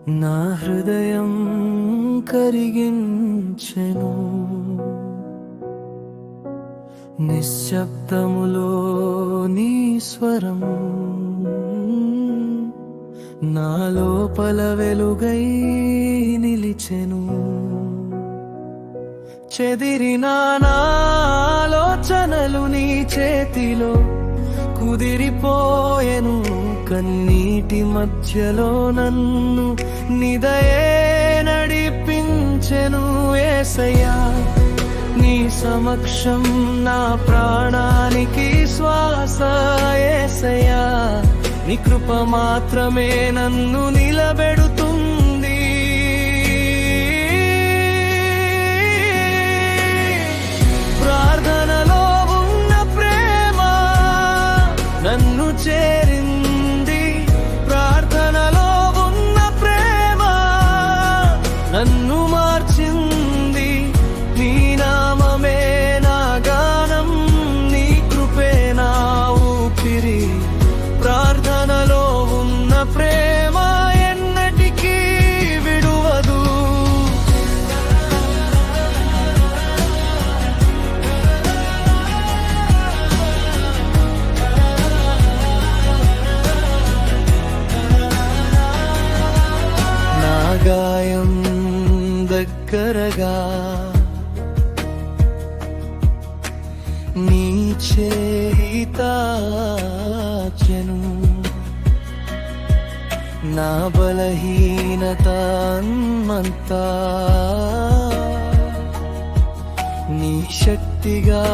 నా హృదయం కరిగించెను, నిశ్శబ్దములో నీ స్వరం నా లోపల వెలుగై నిలిచెను. చెదిరిన నా ఆలోచనలు నీ చేతిలో కుదిరిపోయెను. కన్నీటి మధ్యలో నన్ను నిదయే నడిపించెను. యేసయ్యా, నీ సమక్షం నా ప్రాణానికి శ్వాస. యేసయ్యా, నీ కృప మాత్రమే నన్ను నిలబెడుతుంది. ప్రార్థనలో ఉన్న ప్రేమ నన్ను చేరింది. ప్రార్థనలో ఉన్న ప్రేమ నన్ను మార్చింది. నీ నామమే నా గానం, నీ కృపే నా ఊపిరి. ప్రార్థనలో ఉన్న ప్రేమ ఎన్నటికీ విడువదు. నా గాయం దగ్గరగా నీ చేయి తాచెను. నా బలహీనత అంతా నీ శక్తిగా